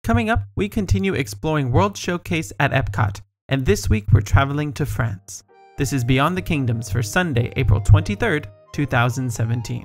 Coming up, we continue exploring World Showcase at Epcot, and this week we're traveling to France. This is Beyond the Kingdoms for Sunday, April 23rd, 2017.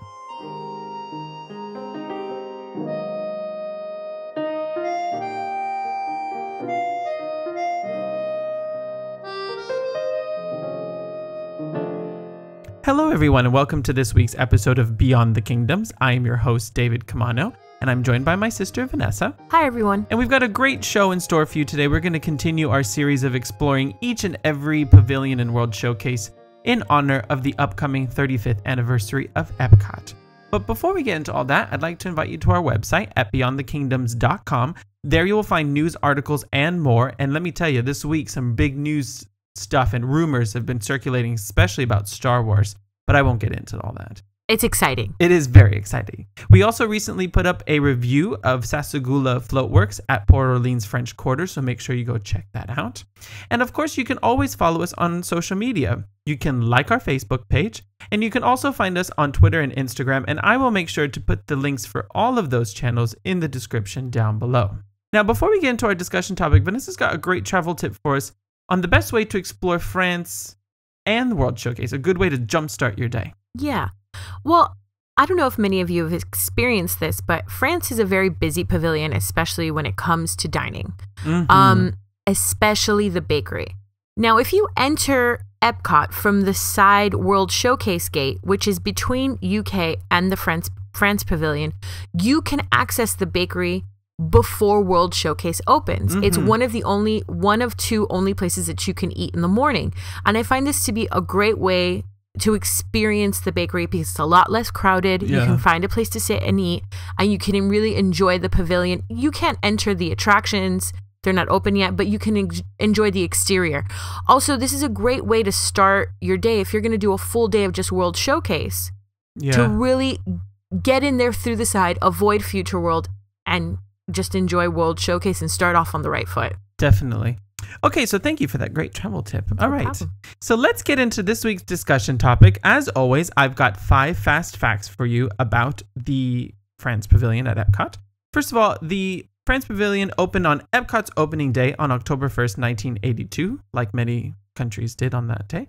Hello everyone and welcome to this week's episode of Beyond the Kingdoms. I am your host, David Camano, and I'm joined by my sister, Vanessa. Hi everyone. And we've got a great show in store for you today. We're going to continue our series of exploring each and every pavilion and World Showcase in honor of the upcoming 35th anniversary of Epcot. But before we get into all that, I'd like to invite you to our website at beyondthekingdoms.com. There you will find news articles and more. And let me tell you, this week some big news stuff and rumors have been circulating, especially about Star Wars, but I won't get into all that. It's exciting. It is very exciting. We also recently put up a review of Sassagoula Floatworks at Port Orleans French Quarter, so make sure you go check that out. And of course, you can always follow us on social media. You can like our Facebook page, and you can also find us on Twitter and Instagram, and I will make sure to put the links for all of those channels in the description down below. Now, before we get into our discussion topic, Vanessa's got a great travel tip for us on the best way to explore France and the World Showcase, a good way to jumpstart your day. Yeah. Well, I don't know if many of you have experienced this, but France is a very busy pavilion, especially when it comes to dining, especially the bakery. Now, if you enter Epcot from the side World Showcase gate, which is between UK and the France pavilion, you can access the bakery before World Showcase opens. It's one of two only places that you can eat in the morning. And I find this to be a great way to experience the bakery because it's a lot less crowded. Yeah. You can find a place to sit and eat, and you can really enjoy the pavilion. You can't enter the attractions. They're not open yet, but you can enjoy the exterior. Also, this is a great way to start your day if you're going to do a full day of just World Showcase, to really get in there through the side, avoid Future World, and just enjoy World Showcase and start off on the right foot. Definitely. Okay, so thank you for that great travel tip. All right, problem. So let's get into this week's discussion topic. As always, I've got 5 fast facts for you about the France Pavilion at Epcot. First of all, the France Pavilion opened on Epcot's opening day on October 1st, 1982, like many countries did on that day.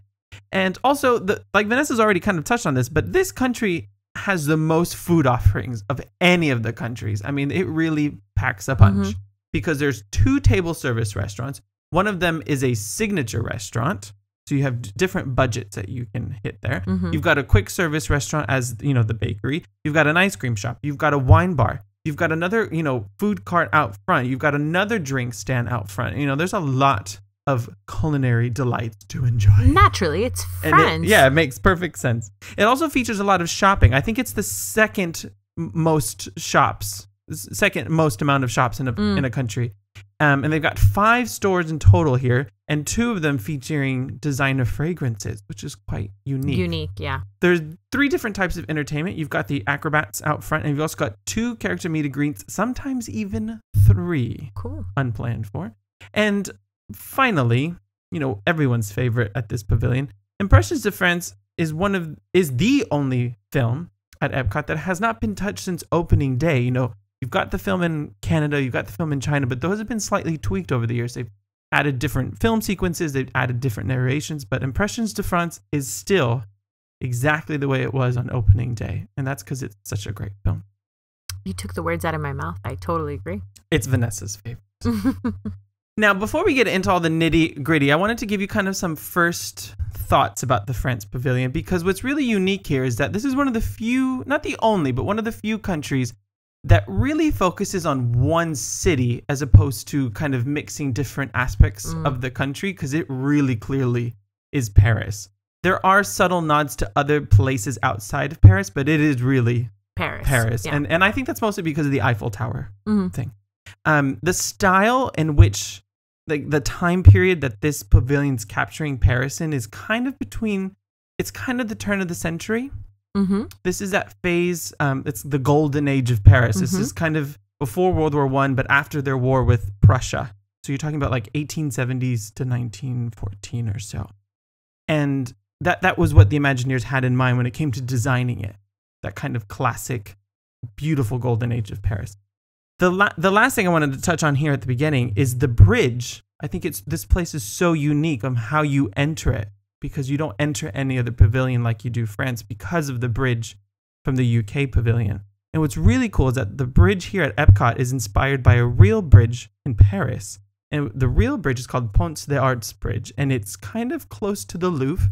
And also, like Vanessa's already kind of touched on this, but this country has the most food offerings of any of the countries. I mean, it really packs a punch because there's 2 table service restaurants. One of them is a signature restaurant. So you have different budgets that you can hit there. You've got a quick service restaurant, as you know, the bakery. You've got an ice cream shop. You've got a wine bar. You've got another, food cart out front. You've got another drink stand out front. There's a lot of culinary delights to enjoy. Naturally, it's France. It makes perfect sense. It also features a lot of shopping. I think it's the second most amount of shops in a country. And they've got 5 stores in total here, and 2 of them featuring designer fragrances, which is quite unique. Yeah. There's 3 different types of entertainment. You've got the acrobats out front, and you've also got 2 character meet and greets, sometimes even 3. Cool. Unplanned for. And finally, everyone's favorite at this pavilion, Impressions de France is the only film at Epcot that has not been touched since opening day. You've got the film in Canada, you've got the film in China, but those have been slightly tweaked over the years. They've added different film sequences, they've added different narrations, but Impressions de France is still exactly the way it was on opening day. And that's because it's such a great film. You took the words out of my mouth. I totally agree. It's Vanessa's favorite. Now, before we get into all the nitty gritty, I wanted to give you kind of some first thoughts about the France Pavilion, because what's really unique here is that this is one of the few, not the only, but one of the few countries that really focuses on one city as opposed to kind of mixing different aspects of the country, because it really clearly is Paris. There are subtle nods to other places outside of Paris, but it is really Paris. Yeah. And I think that's mostly because of the Eiffel Tower thing. The style in which the time period that this pavilion's capturing Paris in is kind of it's kind of the turn of the century. This is that phase. It's the golden age of Paris. This is kind of before World War I, but after their war with Prussia. So you're talking about like 1870s to 1914 or so. And that was what the Imagineers had in mind when it came to designing it. That kind of classic, beautiful golden age of Paris. The last thing I wanted to touch on here at the beginning is the bridge. I think this place is so unique on how you enter it, because you don't enter any other pavilion like you do France because of the bridge from the UK pavilion. And what's really cool is that the bridge here at Epcot is inspired by a real bridge in Paris. And the real bridge is called Pont des Arts Bridge, and it's kind of close to the Louvre,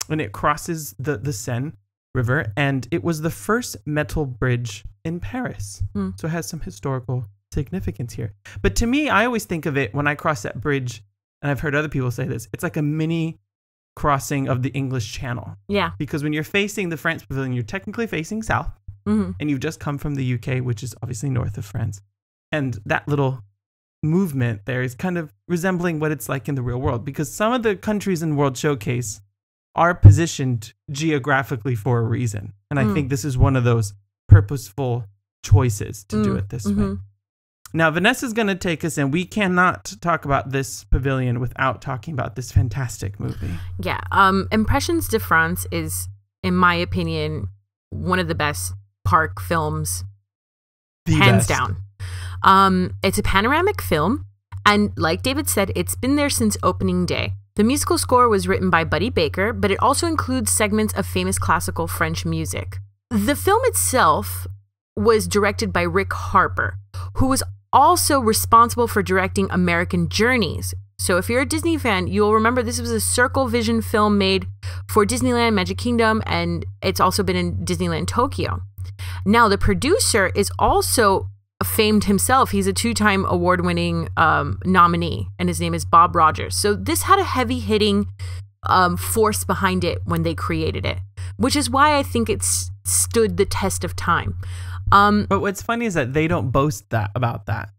and it crosses the Seine River, and it was the first metal bridge in Paris. So it has some historical significance here. But to me, I always think of it when I cross that bridge, and I've heard other people say this, it's like a mini crossing of the English Channel. Yeah. Because when you're facing the France Pavilion, you're technically facing south, and you've just come from the UK, which is obviously north of France. And that little movement there is kind of resembling what it's like in the real world, because some of the countries in World Showcase are positioned geographically for a reason. And I think this is one of those purposeful choices to do it this way. Now, Vanessa's going to take us in. We cannot talk about this pavilion without talking about this fantastic movie. Yeah. Impressions de France is, in my opinion, one of the best park films, hands down. It's a panoramic film, and like David said, it's been there since opening day. The musical score was written by Buddy Baker, but it also includes segments of famous classical French music. The film itself was directed by Rick Harper, who was also responsible for directing American Journeys. So if you're a Disney fan, you'll remember this was a Circle Vision film made for Disneyland Magic Kingdom, and it's also been in Disneyland Tokyo. Now, the producer is also famed himself. He's a 2-time award-winning nominee, and his name is Bob Rogers. So this had a heavy-hitting force behind it when they created it, which is why I think it's stood the test of time. But what's funny is that they don't boast about that.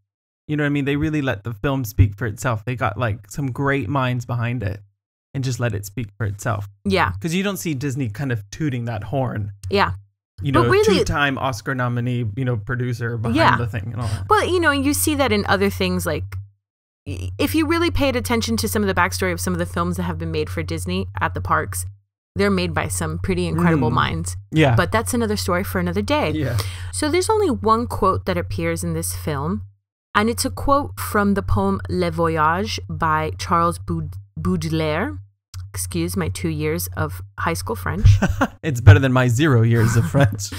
You know what I mean? They really let the film speak for itself. They got like some great minds behind it and just let it speak for itself. Yeah. Because you don't see Disney kind of tooting that horn. Yeah. You know, really, 2-time Oscar nominee, producer behind the thing and all that. Well, you see that in other things, like if you really paid attention to some of the backstory of some of the films that have been made for Disney at the parks, they're made by some pretty incredible minds. Yeah. But that's another story for another day. Yeah. So there's only one quote that appears in this film, and it's a quote from the poem Le Voyage by Charles Baudelaire. Excuse my 2 years of high school French. It's better than my 0 years of French.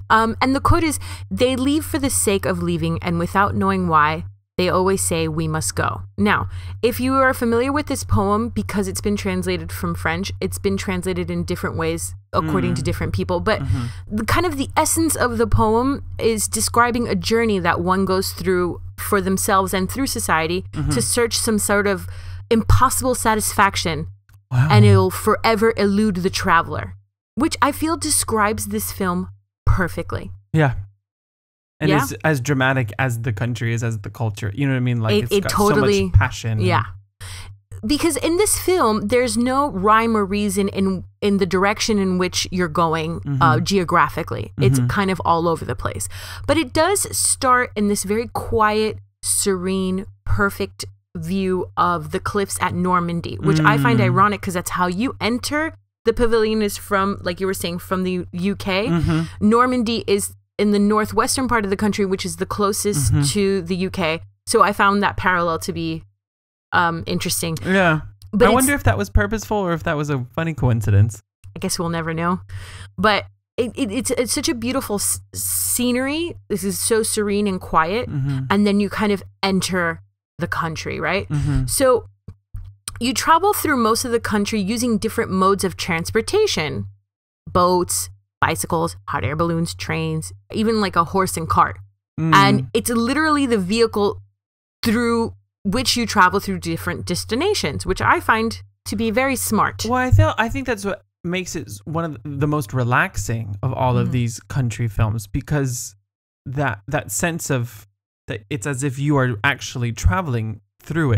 And the quote is, "They leave for the sake of leaving, and without knowing why, they always say we must go." Now, if you are familiar with this poem, because it's been translated from French, it's been translated in different ways according to different people. But the essence of the poem is describing a journey that one goes through for themselves and through society to search some sort of impossible satisfaction. Wow. And it'll forever elude the traveler, which I feel describes this film perfectly. Yeah. And it's as dramatic as the country is, as the culture. You know what I mean? Like it's got totally, so much passion. Yeah. Because in this film, there's no rhyme or reason in the direction in which you're going geographically. It's kind of all over the place. But it does start in this very quiet, serene, perfect view of the cliffs at Normandy, which I find ironic because that's how you enter. The pavilion is from, like you were saying, from the UK. Normandy is in the northwestern part of the country, which is the closest to the UK. So I found that parallel to be interesting. Yeah. But I wonder if that was purposeful or if that was a funny coincidence. I guess we'll never know. But it's such a beautiful scenery. This is so serene and quiet. And then you kind of enter the country, right? So you travel through most of the country using different modes of transportation: boats, bicycles, hot air balloons, trains, even like a horse and cart. And it's literally the vehicle through which you travel through different destinations, which I find to be very smart. Well, I think that's what makes it one of the most relaxing of all of these country films, because that sense of that it's as if you are actually traveling through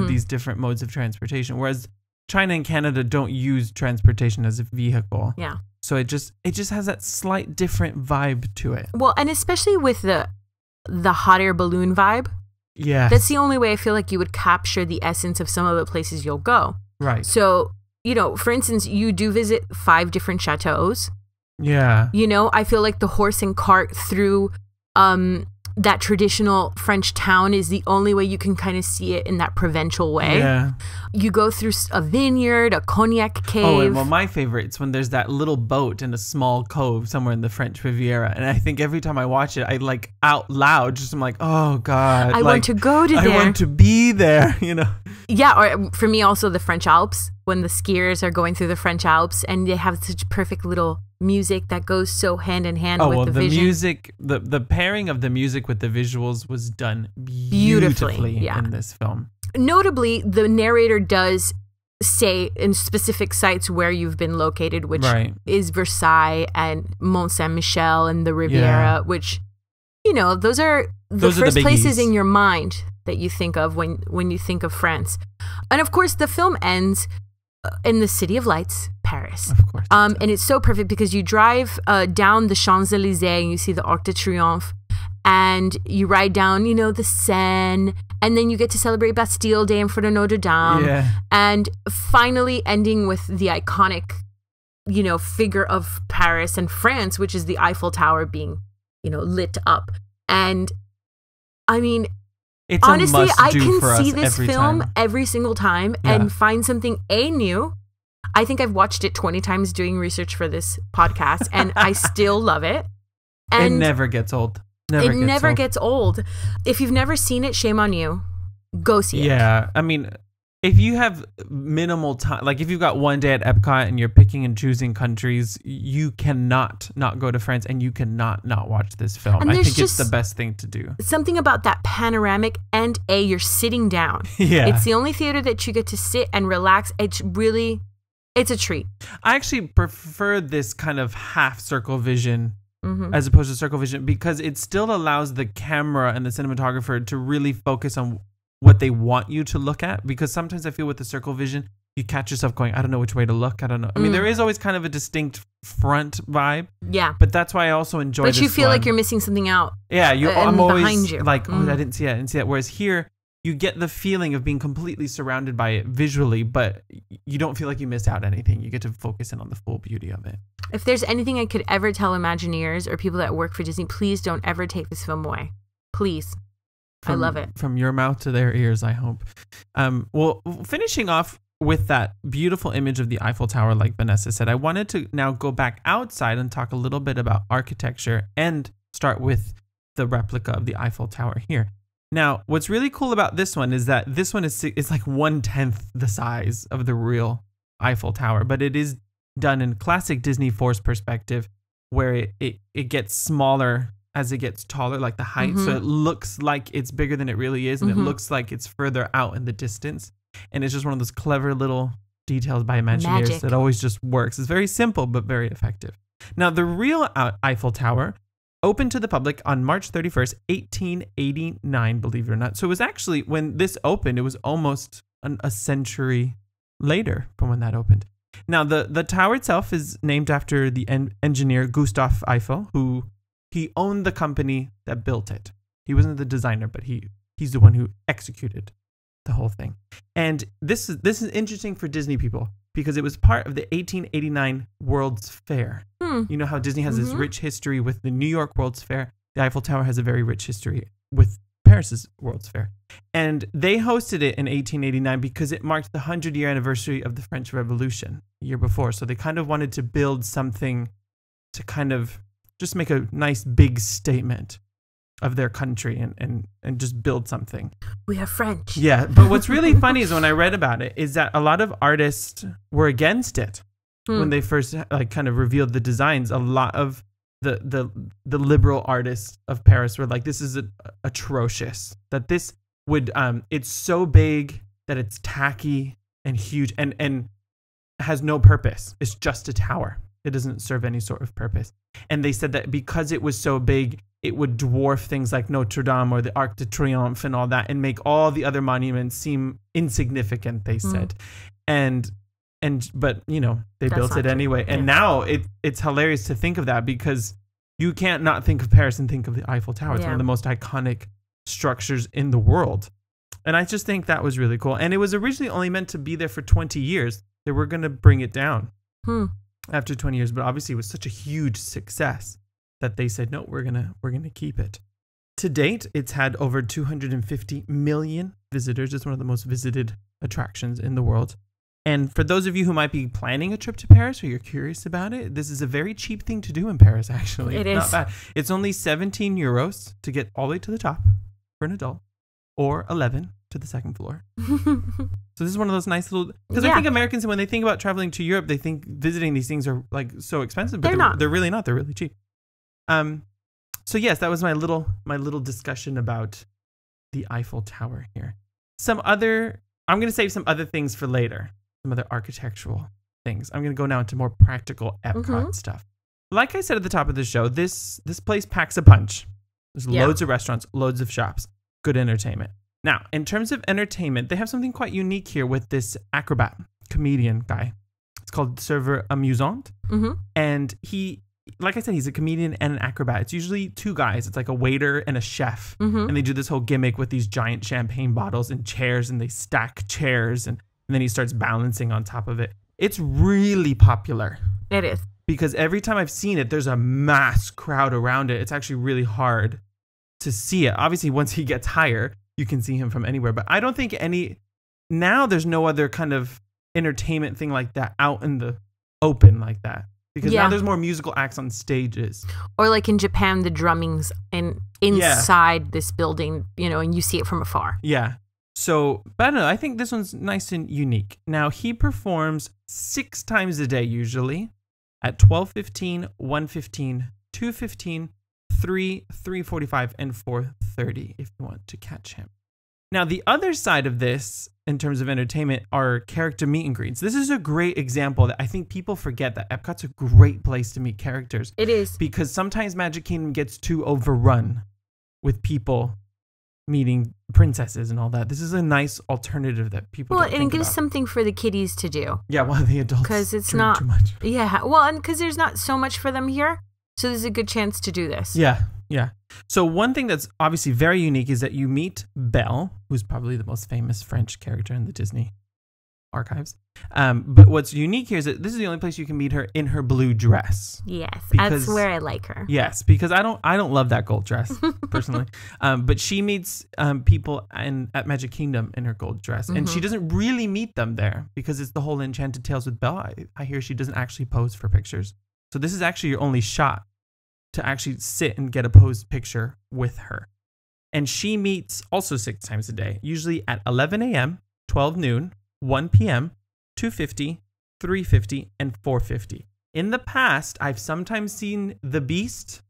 these different modes of transportation, whereas China and Canada don't use transportation as a vehicle. Yeah. So it just has that slight different vibe to it. Well, and especially with the hot air balloon vibe. Yeah. That's the only way I feel like you would capture the essence of some of the places you'll go. Right. So, for instance, you do visit 5 different chateaus. Yeah. I feel like the horse and cart through that traditional French town is the only way you can kind of see it in that provincial way. Yeah. You go through a vineyard, a cognac cave. Oh, and well, my favorite is when there's that little boat in a small cove somewhere in the French Riviera. And I think every time I watch it, I like out loud, just I'm like, oh God. I want to go to there. I want to be there, you know? Yeah, or for me also the French Alps, when the skiers are going through the French Alps and they have such perfect little music that goes so hand in hand with the vision. Music, the pairing of the music with the visuals was done beautifully in this film. Notably, the narrator does say in specific sites where you've been located, which is Versailles and Mont Saint-Michel and the Riviera, which, you know, those are the first places in your mind that you think of when you think of France. And of course, the film ends in the City of Lights, Paris. Of course. And it's so perfect because you drive down the Champs-Élysées and you see the Arc de Triomphe, and you ride down, you know, the Seine, and then you get to celebrate Bastille Day in front of Notre Dame. Yeah. And finally ending with the iconic, you know, figure of Paris and France, which is the Eiffel Tower being, you know, lit up. And I mean, it's honestly, I can can see this film every single time and find something new. I think I've watched it 20 times doing research for this podcast, and I still love it. And it never gets old. It never gets old. If you've never seen it, shame on you. Go see it. Yeah, I mean, if you have minimal time, like if you've got one day at Epcot and you're picking and choosing countries, you cannot not go to France, and you cannot not watch this film. I think it's the best thing to do. Something about that panoramic, and you're sitting down. Yeah. It's the only theater that you get to sit and relax. It's a treat. I actually prefer this kind of half circle vision as opposed to circle vision, because it still allows the camera and the cinematographer to really focus on what they want you to look at. Because sometimes I feel with the circle vision, you catch yourself going, I don't know which way to look. I don't know. I mean, there is always kind of a distinct front vibe. Yeah. But that's why I also enjoy this. But you feel like you're missing something out. Yeah. I'm always behind you. Like, oh, I didn't see that. Whereas here, you get the feeling of being completely surrounded by it visually, but you don't feel like you missed out anything. You get to focus in on the full beauty of it. If there's anything I could ever tell Imagineers or people that work for Disney, please don't ever take this film away. Please. I love it. From your mouth to their ears, I hope. Well, finishing off with that beautiful image of the Eiffel Tower, like Vanessa said, I wanted to now go back outside and talk a little bit about architecture and start with the replica of the Eiffel Tower here. Now, what's really cool about this one is that this one is like 1/10 the size of the real Eiffel Tower, but it is done in classic Disney Force perspective, where it gets smaller as it gets taller, like the height. So it looks like it's bigger than it really is, and it looks like it's further out in the distance. And it's just one of those clever little details by Imagineers that always just works. It's very simple, but very effective. Now, the real Eiffel Tower opened to the public on March 31st, 1889, believe it or not. So it was actually, when this opened, it was almost a century later from when that opened. Now, the tower itself is named after the engineer Gustave Eiffel, who he owned the company that built it. He wasn't the designer, but he's the one who executed the whole thing. And this is interesting for Disney people, because it was part of the 1889 World's Fair. You know how Disney has this rich history with the New York World's Fair. The Eiffel Tower has a very rich history with Paris's World's Fair. And they hosted it in 1889 because it marked the 100-year anniversary of the French Revolution the year before. So they kind of wanted to build something to kind of just make a nice big statement of their country and just build something. We are French. Yeah, but what's really funny is when I read about it is that a lot of artists were against it when they first like kind of revealed the designs. A lot of the liberal artists of Paris were like, this is atrocious. That this would it's so big that it's tacky and huge and has no purpose. It's just a tower. It doesn't serve any sort of purpose. And they said that because it was so big, it would dwarf things like Notre Dame or the Arc de Triomphe and all that, and make all the other monuments seem insignificant, they said. But you know, they built it anyway. And now it's hilarious to think of that, because you can't not think of Paris and think of the Eiffel Tower. It's one of the most iconic structures in the world. And I just think that was really cool. And it was originally only meant to be there for 20 years. They were going to bring it down after 20 years, but obviously it was such a huge success that they said, no, we're gonna keep it. To date, it's had over 250 million visitors. It's one of the most visited attractions in the world. And for those of you who might be planning a trip to Paris or you're curious about it, this is a very cheap thing to do in Paris, actually. It Not is. bad. It's only 17 euros to get all the way to the top for an adult, or 11 to the second floor. So this is one of those nice little... Because I think Americans, when they think about traveling to Europe, they think visiting these things are like so expensive. But They're not. They're really not. They're really cheap. So yes, that was my little discussion about the Eiffel Tower here. I'm going to save some other things for later. Some other architectural things. I'm going to go now into more practical Epcot stuff. Like I said at the top of the show, this place packs a punch. There's loads of restaurants, loads of shops, good entertainment. Now, in terms of entertainment, they have something quite unique here with this acrobat, comedian guy. It's called Serveur Amusant. And he, like I said, he's a comedian and an acrobat. It's usually two guys. It's like a waiter and a chef. And they do this whole gimmick with these giant champagne bottles and chairs, and they stack chairs, and then he starts balancing on top of it. It's really popular. It is. Because every time I've seen it, there's a mass crowd around it. It's actually really hard to see it. Obviously, once he gets higher, you can see him from anywhere. But I don't think now there's no other kind of entertainment thing like that out in the open like that. Because now there's more musical acts on stages. Or like in Japan, the drumming's inside this building, and you see it from afar. Yeah. So, but I don't know. I think this one's nice and unique. Now, he performs 6 times a day usually at 12:15, 1:15, 2:15, 3, 3:45, and 4:30 if you want to catch him. Now, the other side of this, in terms of entertainment, are character meet and greets. This is a great example that I think people forget that Epcot's a great place to meet characters. It is. Because sometimes Magic Kingdom gets too overrun with people meeting princesses and all that. This is a nice alternative that people don't think and it gives about. Something for the kiddies to do. Yeah, while the adults because it's drink not too much. Yeah, well, and because there's not so much for them here, so there's a good chance to do this. Yeah. So one thing that's obviously very unique is that you meet Belle, who's probably the most famous French character in the Disney archives. But what's unique here is that this is the only place you can meet her in her blue dress. Yes, Because- that's where I like her. Yes, because I don't love that gold dress personally. But she meets people at Magic Kingdom in her gold dress, and she doesn't really meet them there because it's the whole Enchanted Tales with Belle. I hear she doesn't actually pose for pictures, so this is actually your only shot to actually sit and get a posed picture with her. And she meets also 6 times a day, usually at 11 a.m., 12 noon, 1 p.m., 2:50, 3:50, and 4:50. In the past, I've sometimes seen the Beast,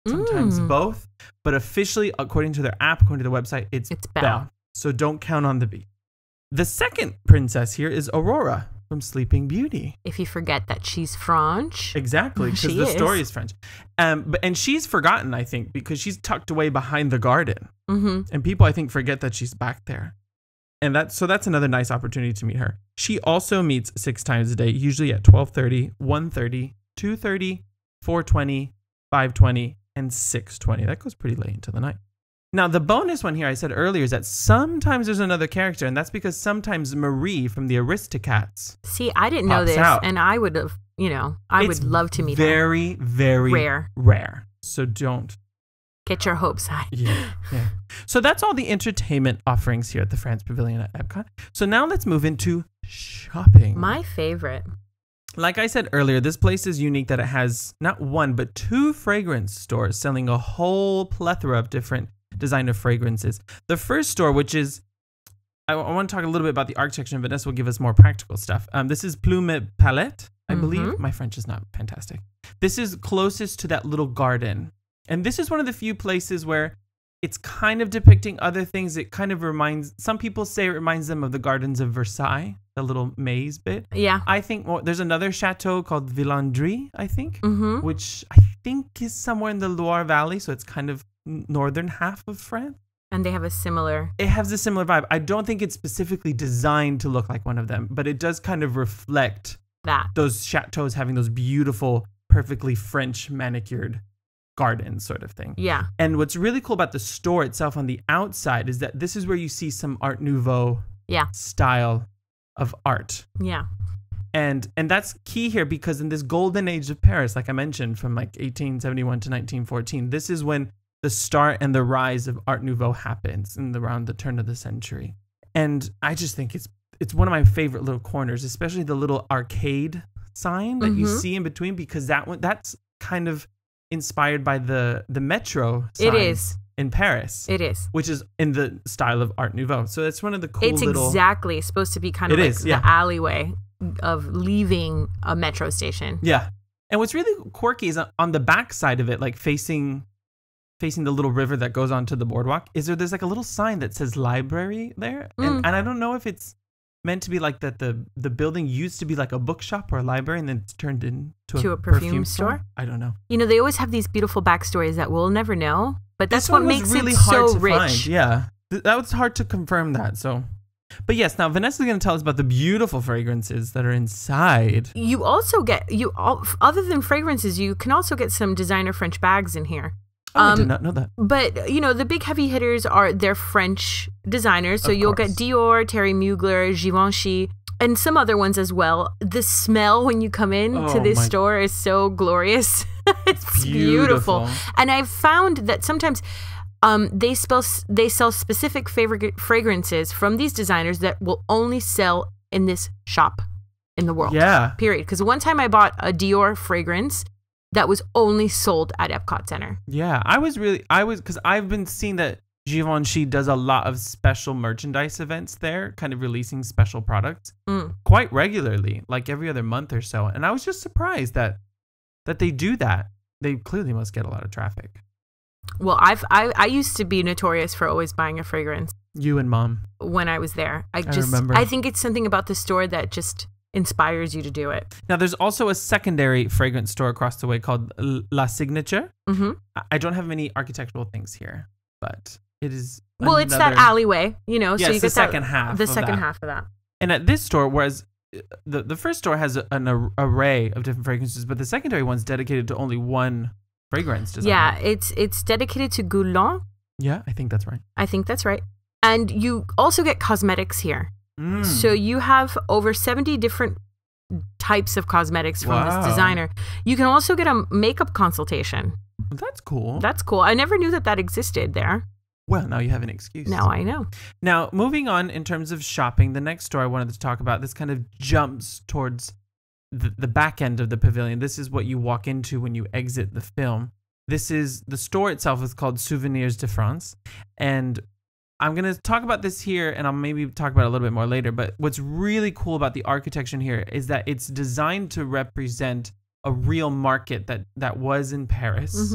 sometimes both, but officially, according to their app, according to their website, it's Belle. So don't count on the Beast. The second princess here is Aurora from Sleeping Beauty. If you forget that she's French. Exactly, because the story is French. And she's forgotten, I think, because she's tucked away behind the garden. And people, I think, forget that she's back there. And that's another nice opportunity to meet her. She also meets 6 times a day, usually at 12:30, 1:30, 2:30, 4:20, 5:20, and 6:20. That goes pretty late into the night. Now, the bonus one here I said earlier is that sometimes there's another character, and that's because sometimes Marie from the Aristocats. See, I didn't know this, and I would have, I would love to meet her. Very, very rare. So don't get your hopes high. Yeah. So that's all the entertainment offerings here at the France Pavilion at Epcot. So now let's move into shopping. My favorite. Like I said earlier, this place is unique that it has not 1, but 2 fragrance stores selling a whole plethora of different designer fragrances. The first store, which is, I want to talk a little bit about the architecture, and Vanessa will give us more practical stuff. This is Plume Palette, I believe. My French is not fantastic. This is closest to that little garden. And this is one of the few places where it's kind of depicting other things. It kind of some people say it reminds them of the gardens of Versailles, the little maze bit. Yeah. I think there's another chateau called Villandry, I think, which I think is somewhere in the Loire Valley. So it's kind of northern half of France. And they have a similar... It has a similar vibe. I don't think it's specifically designed to look like one of them, but it does kind of reflect that. Those chateaus having those beautiful, perfectly French manicured garden sort of thing. Yeah. And what's really cool about the store itself on the outside is that this is where you see some Art Nouveau style of art. Yeah. And that's key here because in this golden age of Paris, like I mentioned, from like 1871 to 1914, this is when the start and the rise of Art Nouveau happens around the turn of the century. And I just think it's one of my favorite little corners, especially the little arcade sign that you see in between, because that's kind of inspired by the metro sign. It is. In Paris. It is. Which is in the style of Art Nouveau. So it's one of the cool It's exactly supposed to be kind of like the alleyway of leaving a metro station. Yeah. And what's really quirky is on the back side of it, like facing the little river that goes onto the boardwalk, there's like a little sign that says library there. And I don't know if it's meant to be like that the building used to be like a bookshop or a library and then it's turned into a perfume store. I don't know. You know, they always have these beautiful backstories that we'll never know, but that's what makes really it hard so to rich. Find. Yeah. That was hard to confirm that. So, but yes, now Vanessa's going to tell us about the beautiful fragrances that are inside. You also get other than fragrances, you can also get some designer French bags in here. Oh, I did not know that. But, you know, the big heavy hitters they're French designers. So you'll get Dior, Terry Mugler, Givenchy, and some other ones as well. The smell when you come in to this store is so glorious. It's beautiful. And I've found that sometimes they sell specific fragrances from these designers that will only sell in this shop in the world. Yeah. Period. Because one time I bought a Dior fragrance that was only sold at Epcot Center. Yeah, because I've been seeing that Givenchy does a lot of special merchandise events there, kind of releasing special products quite regularly, like every other month or so. And I was just surprised that they do that. They clearly must get a lot of traffic. Well, I used to be notorious for always buying a fragrance. You and Mom. When I was there. I remember. I think it's something about the store that just inspires you to do it. Now, there's also a secondary fragrance store across the way called La Signature. Mm-hmm. I don't have many architectural things here, but it is. Well, it's that alleyway, you know. Yeah, so you get the second half. The second half of that. And at this store, whereas the first store has an array of different fragrances, but the secondary one's dedicated to only one fragrance designer. Yeah, it's dedicated to Guerlain. Yeah, I think that's right. And you also get cosmetics here. So you have over 70 different types of cosmetics from this designer. You can also get a makeup consultation. That's cool. I never knew that existed there. Well, now you have an excuse. Now I know. Now, moving on in terms of shopping, the next store I wanted to talk about, this kind of jumps towards the back end of the pavilion. This is what you walk into when you exit the film. This is, the store itself is called Souvenirs de France. And I'm going to talk about this here, and I'll maybe talk about it a little bit more later. But what's really cool about the architecture here is that it's designed to represent a real market that was in Paris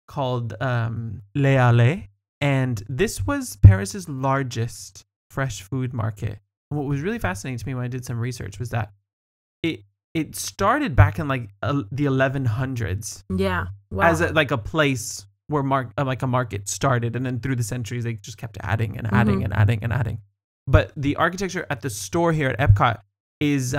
called Les Halles. And this was Paris's largest fresh food market. And what was really fascinating to me when I did some research was that it started back in like the 1100s. Yeah. Wow. As a place where a market started, and then through the centuries they just kept adding and adding and adding and adding. But the architecture at the store here at Epcot is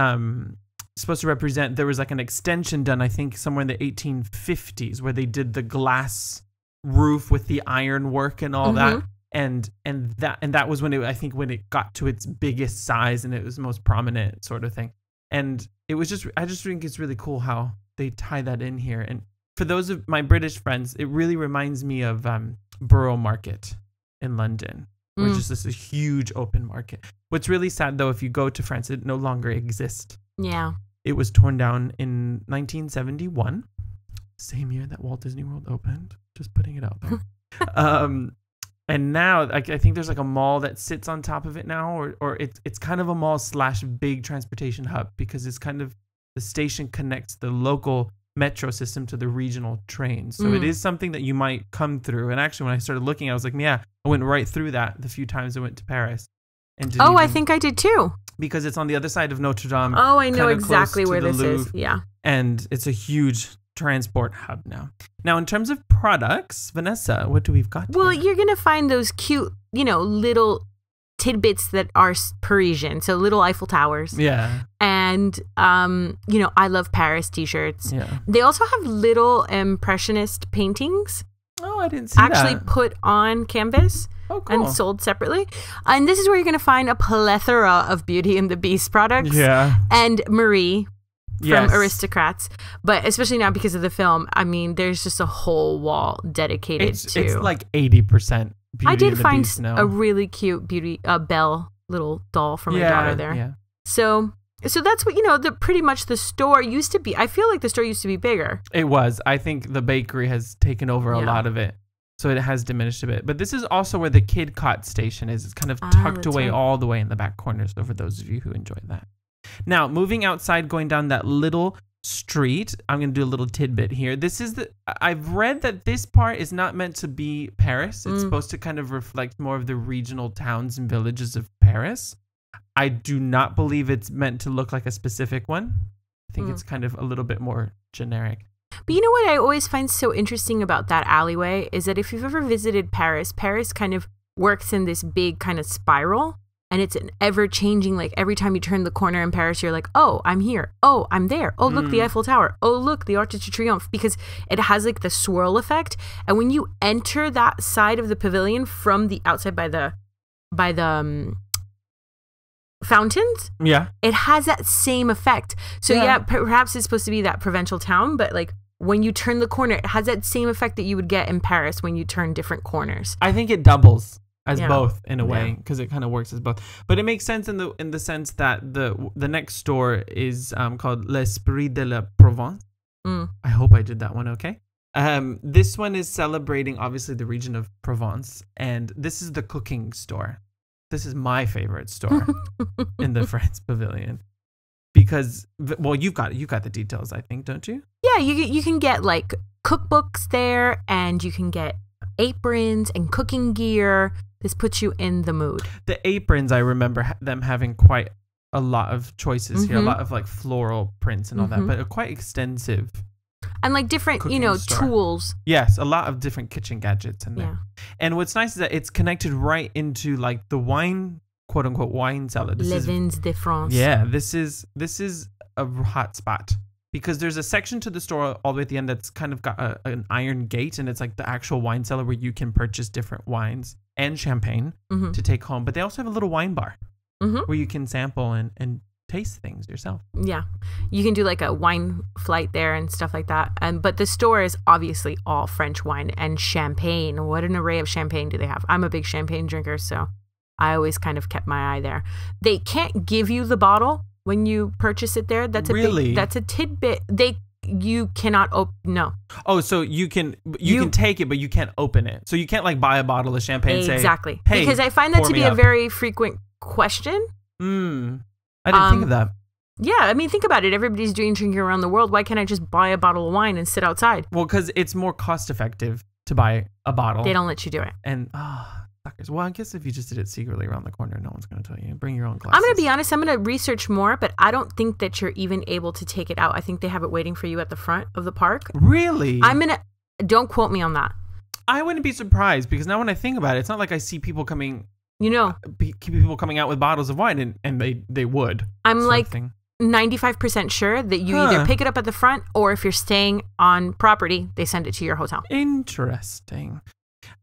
supposed to represent, there was like an extension done, I think somewhere in the 1850s, where they did the glass roof with the iron work and all that, and that was when it got to its biggest size and it was most prominent sort of thing. And it was I just think it's really cool how they tie that in here. And for those of my British friends, it really reminds me of Borough Market in London, which is just a huge open market. What's really sad, though, if you go to France, it no longer exists. Yeah. It was torn down in 1971, same year that Walt Disney World opened. Just putting it out there. And now I think there's like a mall that sits on top of it now, or it's kind of a mall / big transportation hub, because it's kind of, the station connects the local metro system to the regional trains. So it is something that you might come through. And actually, when I started looking, I was like, yeah, I went right through that the few times I went to Paris. And I think I did too. Because it's on the other side of Notre Dame. Oh, I know exactly where this is. Yeah. And it's a huge transport hub now. Now, in terms of products, Vanessa, what do we've got? Well, you're going to find those cute, little tidbits that are Parisian. So little Eiffel Towers. Yeah. And, I love Paris t-shirts. Yeah. They also have little impressionist paintings. Oh, I didn't see that. Actually put on canvas. Oh, cool. And sold separately. And this is where you're going to find a plethora of Beauty and the Beast products. Yeah. And Marie, Yes. Aristocrats, but especially now because of the film, I mean, there's just a whole wall dedicated to. It's like 80% Beauty I did and the find Beast now. a really cute Belle little doll for my daughter there. Yeah. So that's what pretty much the store used to be. I feel like the store used to be bigger. It was. I think the bakery has taken over a lot of it. So it has diminished a bit. But this is also where the Kid Cot station is. It's kind of tucked away all the way in the back corner. So for those of you who enjoy that. Now, moving outside, going down that little street, I'm going to do a little tidbit here. I've read that this part is not meant to be Paris. It's supposed to kind of reflect more of the regional towns and villages of Paris. I do not believe it's meant to look like a specific one. I think it's kind of a little bit more generic. But you know what I always find so interesting about that alleyway is that if you've ever visited Paris, Paris kind of works in this big kind of spiral. And it's an ever-changing, like every time you turn the corner in Paris, you're like, oh, I'm here. Oh, I'm there. Oh, look, the Eiffel Tower. Oh, look, the Arc de Triomphe. Because it has like the swirl effect. And when you enter that side of the pavilion from the outside by the fountains, it has that same effect. So perhaps it's supposed to be that provincial town, but like when you turn the corner, it has that same effect that you would get in Paris when you turn different corners. I think it doubles as both in a way, because it kind of works as both. But it makes sense in the sense that the next store is called L'Esprit de la Provence. I hope I did that one okay. This one is celebrating obviously the region of Provence, and this is the cooking store. This is my favorite store in the France Pavilion because, well, you've got the details, I think, don't you? Yeah, you can get like cookbooks there, and you can get aprons and cooking gear. This puts you in the mood. The aprons, I remember them having quite a lot of choices here, a lot of like floral prints and all that, but quite extensive. And like different, tools. Yes, a lot of different kitchen gadgets in there. And what's nice is that it's connected right into like the wine, quote unquote, wine cellar. Les Vins de France. Yeah, this is a hot spot because there's a section to the store all the way at the end that's kind of got an iron gate, and it's like the actual wine cellar where you can purchase different wines and champagne to take home. But they also have a little wine bar where you can sample and taste things yourself. Yeah, you can do like a wine flight there and stuff like that. But the store is obviously all French wine and champagne. What an array of champagne do they have? I'm a big champagne drinker, so I always kind of kept my eye there. They can't give you the bottle when you purchase it there. That's that's a tidbit. You cannot open. No. Oh, so you can take it, but you can't open it. So you can't like buy a bottle of champagne. Exactly. And say, hey, because I find that to be a very frequent question. I didn't think of that. Yeah, I mean, think about it. Everybody's drinking around the world. Why can't I just buy a bottle of wine and sit outside? Well, because it's more cost effective to buy a bottle. They don't let you do it. And suckers. Well, I guess if you just did it secretly around the corner, no one's going to tell you. Bring your own glasses. I'm going to be honest. I'm going to research more, but I don't think that you're even able to take it out. I think they have it waiting for you at the front of the park. Really? Don't quote me on that. I wouldn't be surprised because now when I think about it, it's not like I see people coming. People coming out with bottles of wine, and they would. I'm like 95% sure that you either pick it up at the front, or if you're staying on property, they send it to your hotel. Interesting.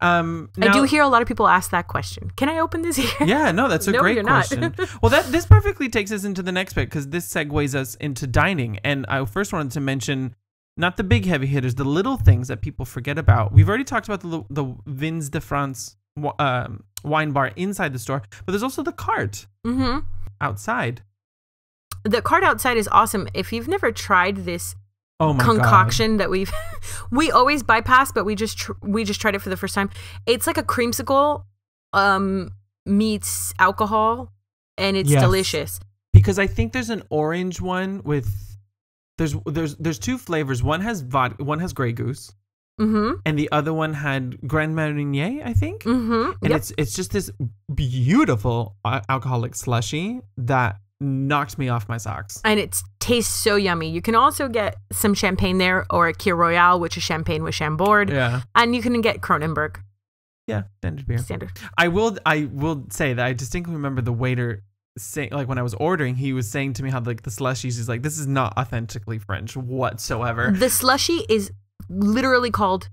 Now, I do hear a lot of people ask that question. Can I open this here? Yeah, no, that's a great question. Well, this perfectly takes us into the next bit because this segues us into dining. And I first wanted to mention not the big heavy hitters, the little things that people forget about. We've already talked about the Vins de France wine bar inside the store, but there's also the cart outside. The cart outside is awesome. If you've never tried this God. concoction that we always bypass, but we just tried it for the first time. It's like a creamsicle meets alcohol, and it's delicious. Because I think there's an orange one with there's two flavors. One has vodka, one has Grey Goose. And the other one had Grand Marnier, I think. And it's just this beautiful alcoholic slushy that knocked me off my socks. And it tastes so yummy. You can also get some champagne there, or a Kir Royale, which is champagne with Chambord. Yeah. And you can get Kronenberg. Yeah, standard beer. Standard. I will say that I distinctly remember the waiter saying, like when I was ordering, he was saying to me how like the slushies is like, this is not authentically French whatsoever. The slushy is literally called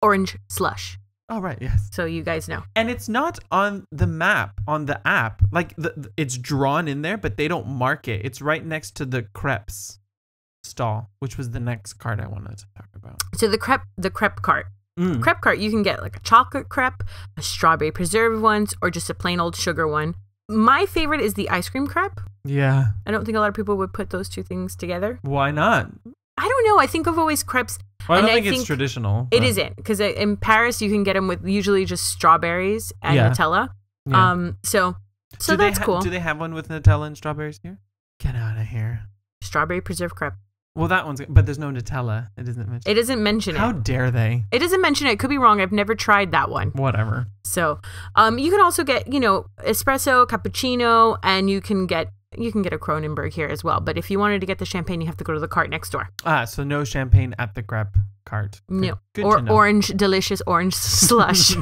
orange slush. Oh, right. Yes. So you guys know. And it's not on the map, on the app. Like it's drawn in there, but they don't mark it. It's right next to the crepes. stall, which was the next cart I wanted to talk about. So the crepe cart. Crepe cart, you can get like a chocolate crepe, a strawberry preserved ones, or just a plain old sugar one. My favorite is the ice cream crepe. Yeah. I don't think a lot of people would put those two things together. Why not? I don't know. I think of always crepes. Well, I don't think it's traditional. It isn't, because in Paris you can get them with usually just strawberries and Nutella. Yeah. So that's cool. Do they have one with Nutella and strawberries here? Get out of here. Strawberry preserved crepe. Well, that one's, but there's no Nutella. It doesn't mention it. How dare they? It doesn't mention it. Could be wrong. I've never tried that one. Whatever. So, you can also get, espresso, cappuccino, and you can get a Kronenberg here as well. But if you wanted to get the champagne, you have to go to the cart next door. So no champagne at the crepe cart. No. Or delicious orange slush.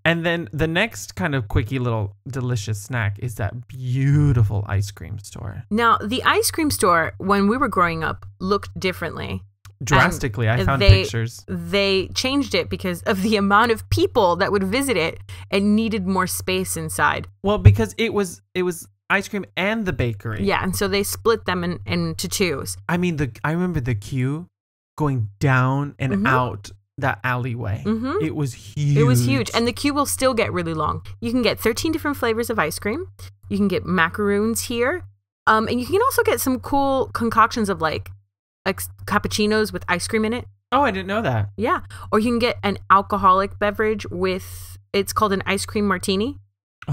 And then the next kind of quickie little delicious snack is that beautiful ice cream store. Now, the ice cream store, when we were growing up, looked differently. Drastically. I found pictures. They changed it because of the amount of people that would visit it and needed more space inside. Well, because it was ice cream and the bakery. Yeah, and so they split them into twos. I mean, I remember the queue going down and out that alleyway. It was huge. It was huge. And the queue will still get really long. You can get 13 different flavors of ice cream. You can get macaroons here. And you can also get some cool concoctions of like cappuccinos with ice cream in it. Oh, I didn't know that. Yeah. Or you can get an alcoholic beverage it's called an ice cream martini,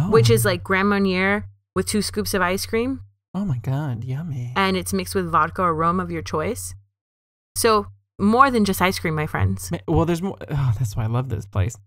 which is like Grand Marnier with 2 scoops of ice cream. Oh my God, yummy. And it's mixed with vodka or rum of your choice. So more than just ice cream, my friends. Well, there's more. Oh, that's why I love this place.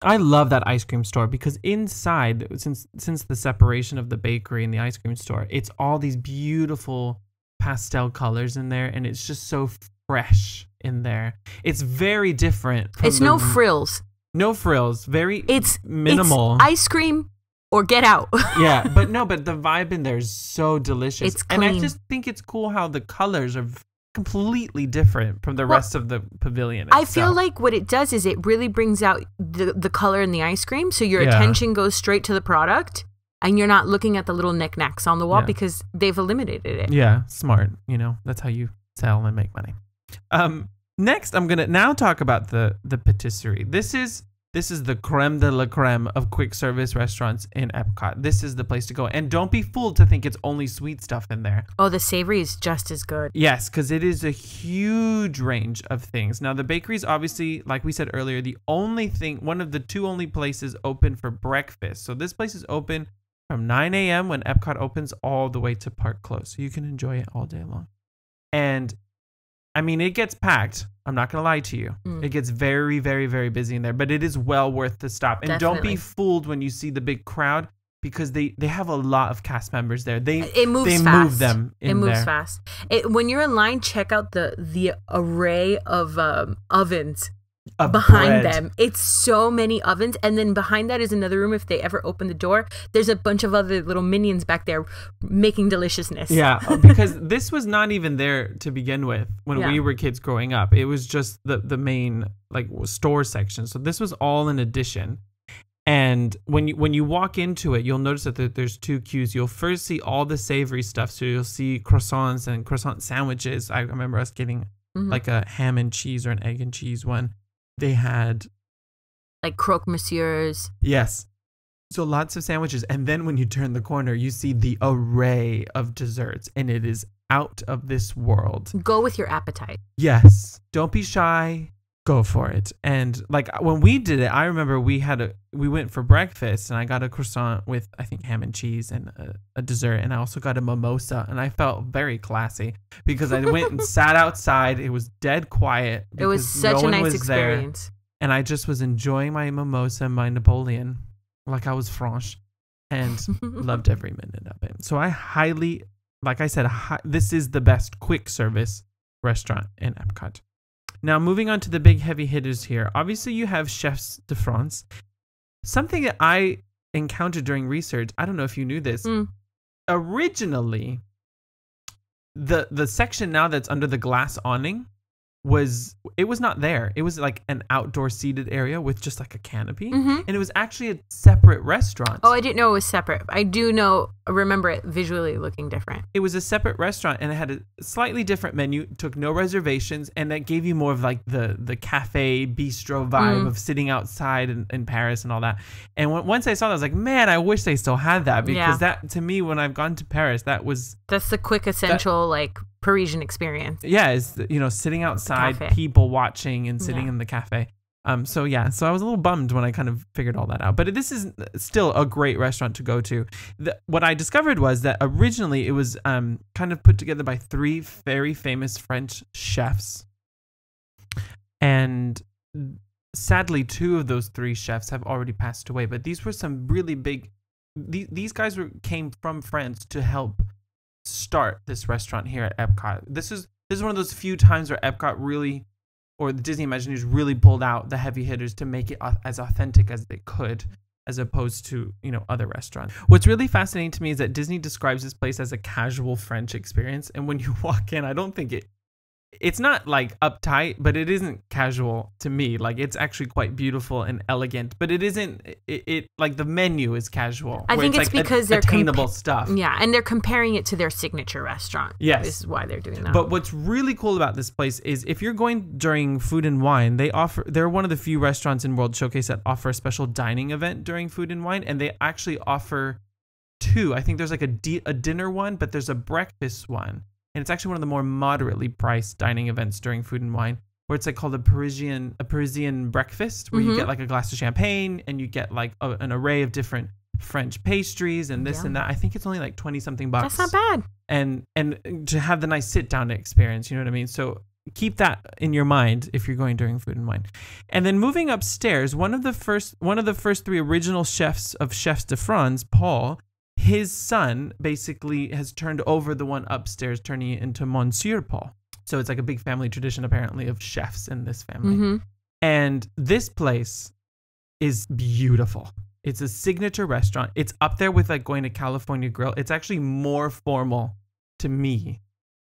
I love that ice cream store because inside, since the separation of the bakery and the ice cream store, it's all these beautiful pastel colors in there, and it's just so fresh in there. It's very different. It's no frills. No frills. It's minimal. It's ice cream or get out. Yeah, but the vibe in there is so delicious. It's clean. And I just think it's cool how the colors are completely different from the rest of the pavilion itself. I feel like what it does is it really brings out the color in the ice cream, so your attention goes straight to the product and you're not looking at the little knickknacks on the wall because they've eliminated it. Yeah, smart. That's how you sell and make money. Next, I'm gonna now talk about the patisserie. This is the creme de la creme of quick service restaurants in Epcot. This is the place to go. And don't be fooled to think it's only sweet stuff in there. Oh, the savory is just as good. Yes, because it is a huge range of things. Now, the bakery is obviously, like we said earlier, one of the 2 only places open for breakfast. So this place is open from 9 a.m. when Epcot opens all the way to park close. So you can enjoy it all day long. And I mean, it gets packed. I'm not going to lie to you. It gets very, very, very busy in there, but it is well worth the stop. And Don't be fooled when you see the big crowd because they have a lot of cast members there. It moves fast. Move them in there. It moves fast. When you're in line, check out the array of ovens behind them. It's so many ovens, and then behind that is another room. If they ever open the door, there's a bunch of other little minions back there making deliciousness. Yeah, because this was not even there to begin with when we were kids growing up. It was just the main store section. So this was all an addition. And when you walk into it, you'll notice that there's 2 queues. You'll first see all the savory stuff. So you'll see croissants and croissant sandwiches. I remember us getting like a ham and cheese or an egg and cheese one. They had like croque monsieurs. Yes. So lots of sandwiches. And then when you turn the corner, you see the array of desserts, and it is out of this world. Go with your appetite. Yes. Don't be shy. Go for it. And like when we did it, I remember we went for breakfast, and I got a croissant with, I think, ham and cheese and a dessert. And I also got a mimosa, and I felt very classy because I went and sat outside. It was dead quiet. It was such a nice experience. And I just was enjoying my mimosa and my Napoleon like I was French, and loved every minute of it. So I highly, like I said, this is the best quick service restaurant in Epcot. Now, moving on to the big heavy hitters here. Obviously, you have Chefs de France. Something that I encountered during research, I don't know if you knew this. Originally, the section now that's under the glass awning was not there. It was like an outdoor seated area with just like a canopy, and it was actually a separate restaurant. Oh, I didn't know it was separate. I remember it visually looking different. It was a separate restaurant, and it had a slightly different menu. Took no reservations, and that gave you more of like the cafe bistro vibe of sitting outside in Paris and all that. And once I saw that, I was like, man, I wish they still had that, because that, to me, when I've gone to Paris, that's the quick essential like Parisian experience. Yeah, is sitting outside, people watching, and sitting in the cafe. So I was a little bummed when I kind of figured all that out. But this is still a great restaurant to go to. What I discovered was that originally it was kind of put together by 3 very famous French chefs, and sadly 2 of those 3 chefs have already passed away. But these were some really big. These guys came from France to help start this restaurant here at Epcot. This is one of those few times where Epcot really, or the Disney Imagineers really pulled out the heavy hitters to make it as authentic as they could, as opposed to other restaurants. What's really fascinating to me is that Disney describes this place as a casual French experience, and when you walk in, I don't think it's not like uptight, but it isn't casual to me. Like, it's actually quite beautiful and elegant, but it isn't. It like the menu is casual. I think it's like because they're attainable stuff. Yeah, and they're comparing it to their signature restaurant. Yes, this is why they're doing that. But what's really cool about this place is if you're going during Food and Wine, they're one of the few restaurants in World Showcase that offer a special dining event during Food and Wine, and they actually offer 2. I think there's like a dinner one, but there's a breakfast one. And it's actually one of the more moderately priced dining events during Food and Wine, where it's like called a Parisian breakfast, where you get like a glass of champagne and you get like an array of different French pastries and this and that. I think it's only like 20 something bucks. That's not bad. And to have the nice sit down experience, you know what I mean? So keep that in your mind if you're going during Food and Wine. And then moving upstairs, one of the first 3 original chefs of Chefs de France, Paul, his son basically has turned over the one upstairs, turning it into Monsieur Paul. So it's like a big family tradition, apparently, of chefs in this family. And this place is beautiful. It's a signature restaurant. It's up there with like going to California Grill. It's actually more formal to me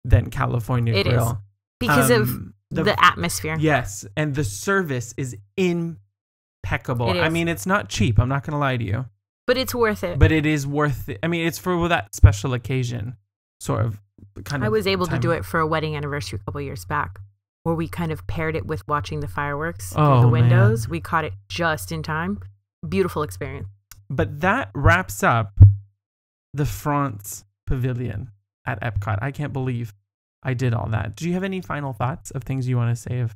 than California Grill. It is. Because of the atmosphere. Yes. And the service is impeccable. I mean, it's not cheap. I'm not going to lie to you. But it's worth it. But it is worth it. I mean, it's for that special occasion, sort of. I was able to do it for a wedding anniversary a couple of years back, where we kind of paired it with watching the fireworks through the windows. Man. We caught it just in time. Beautiful experience. But that wraps up the France Pavilion at Epcot. I can't believe I did all that. Do you have any final thoughts of things you want to say?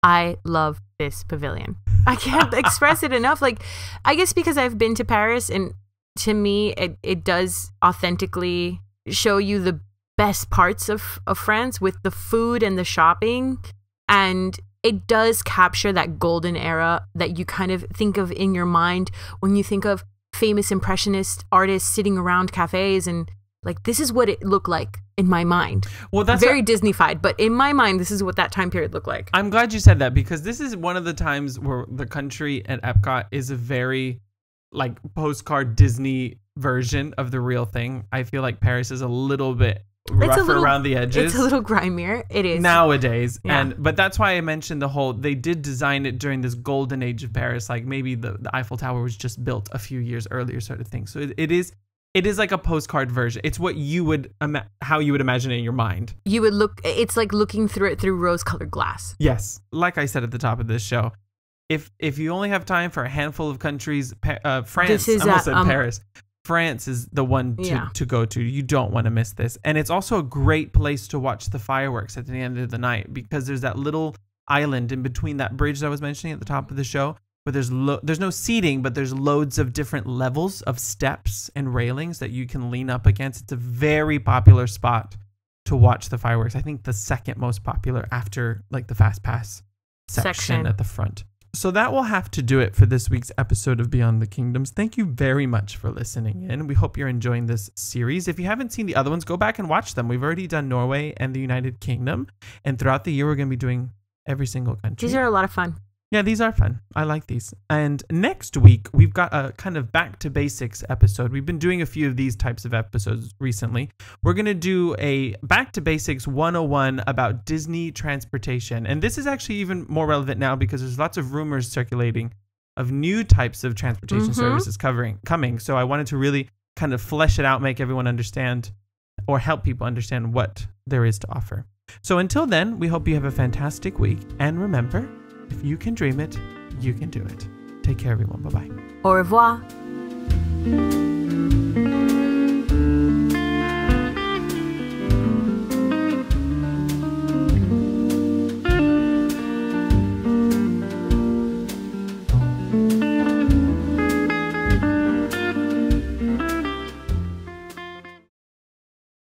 I love this pavilion. I can't express it enough. Like, I guess because I've been to Paris, and to me, it does authentically show you the best parts of France with the food and the shopping. And it does capture that golden era that you kind of think of in your mind when you think of famous impressionist artists sitting around cafes, and like, this is what it looked like in my mind. Well, that's very Disney-fied, but in my mind, this is what that time period looked like. I'm glad you said that, because this is one of the times where the country at Epcot is a very like postcard Disney version of the real thing. I feel like Paris is a little bit rougher around the edges. It's a little grimier. It is nowadays. Yeah. But that's why I mentioned they did design it during this golden age of Paris. Like maybe the Eiffel Tower was just built a few years earlier, sort of thing. So it is like a postcard version. It's what you would how you would imagine it in your mind. It's like looking through it through rose-colored glass. Yes, like I said at the top of this show, if you only have time for a handful of countries, France. I almost said Paris. France is the one to go to. You don't want to miss this, and it's also a great place to watch the fireworks at the end of the night, because there's that little island in between that bridge that I was mentioning at the top of the show, where there's no seating, but there's loads of different levels of steps and railings that you can lean up against. It's a very popular spot to watch the fireworks. I think the second most popular after like the Fast Pass section at the front. So that will have to do it for this week's episode of Beyond the Kingdoms. Thank you very much for listening in. We hope you're enjoying this series. If you haven't seen the other ones, go back and watch them. We've already done Norway and the United Kingdom, and throughout the year we're going to be doing every single country. These are a lot of fun. Yeah, these are fun. I like these. And next week, we've got a kind of back to basics episode. We've been doing a few of these types of episodes recently. We're going to do a back to basics 101 about Disney transportation. And this is actually even more relevant now because there's lots of rumors circulating of new types of transportation services coming. So I wanted to really kind of flesh it out, make everyone understand or help people understand what there is to offer. So until then, we hope you have a fantastic week. And remember, if you can dream it, you can do it. Take care, everyone. Bye-bye. Au revoir.